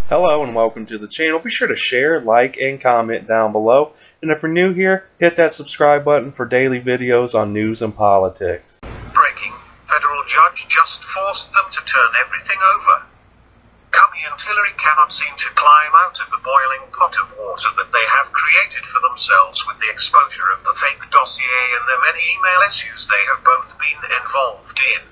Hello and welcome to the channel. Be sure to share, like, and comment down below. And if you're new here, hit that subscribe button for daily videos on news and politics. Breaking. Federal judge just forced them to turn everything over. Comey and Hillary cannot seem to climb out of the boiling pot of water that they have created for themselves with the exposure of the fake dossier and the many email issues they have both been involved in.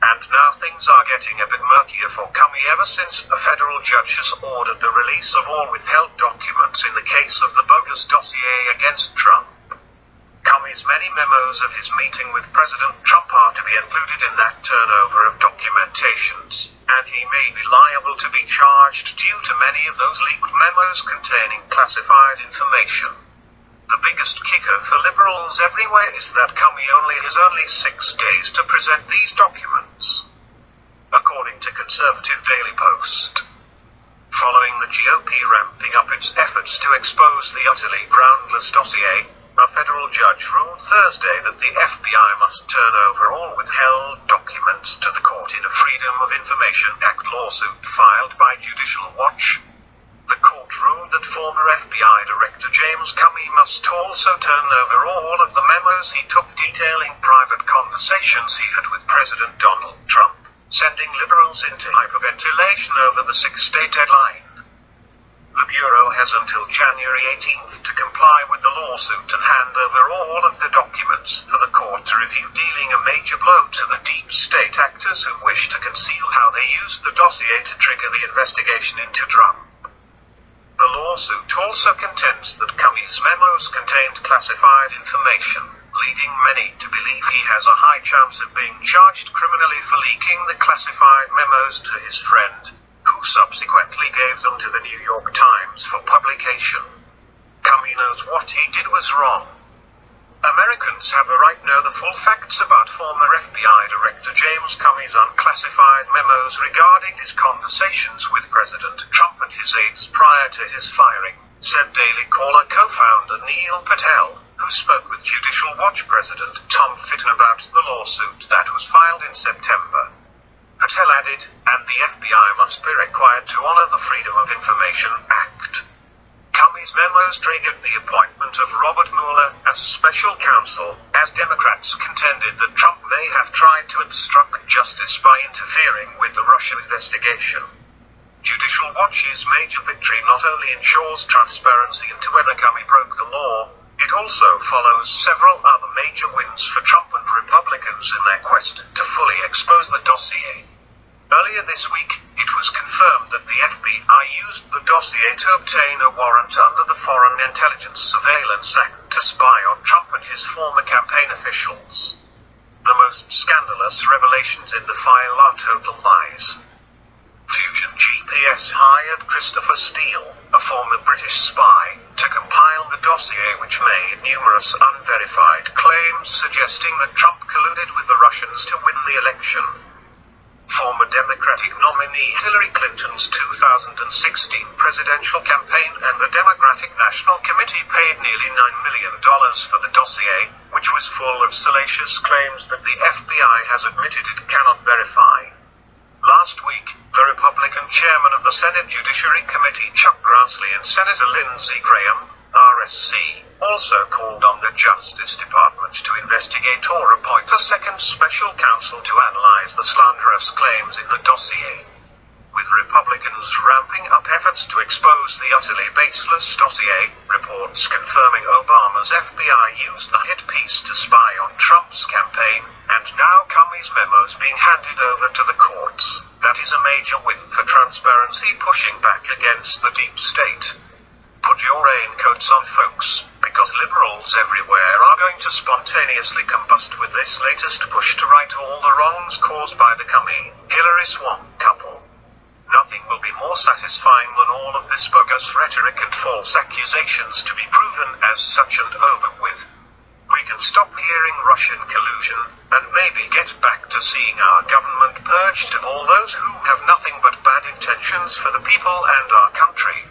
And now things are getting a bit murkier for Comey ever since a federal judge has ordered the release of all withheld documents in the case of the bogus dossier against Trump. Comey's many memos of his meeting with President Trump are to be included in that turnover of documentations, and he may be liable to be charged due to many of those leaked memos containing classified information. The biggest kicker for liberals everywhere is that Comey has only 6 days to present these documents, according to conservative Daily Post. Following the GOP ramping up its efforts to expose the utterly groundless dossier, a federal judge ruled Thursday that the FBI must turn over all withheld documents to the court in a Freedom of Information Act lawsuit filed by Judicial Watch. The court ruled that former FBI Director James Comey must also turn over all of the memos he took detailing private conversations he had with President Donald Trump, sending liberals into hyperventilation over the 6-day deadline. The Bureau has until January 18th to comply with the lawsuit and hand over all of the documents for the court to review, dealing a major blow to the deep state actors who wish to conceal how they used the dossier to trigger the investigation into Trump. The lawsuit also contends that Comey's memos contained classified information, leading many to believe he has a high chance of being charged criminally for leaking the classified memos to his friend, who subsequently gave them to the New York Times for publication. Comey knows what he did was wrong. Americans have a right to know the full facts about former FBI Director James Comey's unclassified memos regarding his conversations with President Trump and his aides prior to his firing, said Daily Caller co-founder Neil Patel, who spoke with Judicial Watch President Tom Fitton about the lawsuit that was filed in September. Patel added, and the FBI must be required to honor the Freedom of Information Act. Comey's memos triggered the appointment of Robert Mueller as special counsel, as Democrats contended that Trump may have tried to obstruct justice by interfering with the Russia investigation. Judicial Watch's major victory not only ensures transparency into whether Comey broke the law, it also follows several other major wins for Trump and Republicans in their quest to fully expose the dossier. Earlier this week, it was confirmed that the FBI used the dossier to obtain a warrant under the Foreign Intelligence Surveillance Act to spy on Trump and his former campaign officials. The most scandalous revelations in the file are total lies. Fusion GPS hired Christopher Steele, a former British spy, to compile the dossier which made numerous unverified claims suggesting that Trump colluded with the Russians to win the election. Former Democratic nominee Hillary Clinton's 2016 presidential campaign and the Democratic National Committee paid nearly $9 million for the dossier, which was full of salacious claims that the FBI has admitted it cannot verify. Last week, the Republican chairman of the Senate Judiciary Committee, Chuck Grassley, and Senator Lindsey Graham, RSC, also called on the Justice Department to investigate or appoint a second special counsel to analyze the slanderous claims in the dossier. With Republicans ramping up efforts to expose the utterly baseless dossier, reports confirming Obama's FBI used the hit piece to spy on Trump's campaign, and now Comey's memos being handed over to the courts, that is a major win for transparency pushing back against the deep state. Put your raincoats on, folks, because liberals everywhere are going to spontaneously combust with this latest push to right all the wrongs caused by the Comey-Hillary swamp couple. Nothing will be more satisfying than all of this bogus rhetoric and false accusations to be proven as such and over with. We can stop hearing Russian collusion, and maybe get back to seeing our government purged of all those who have nothing but bad intentions for the people and our country.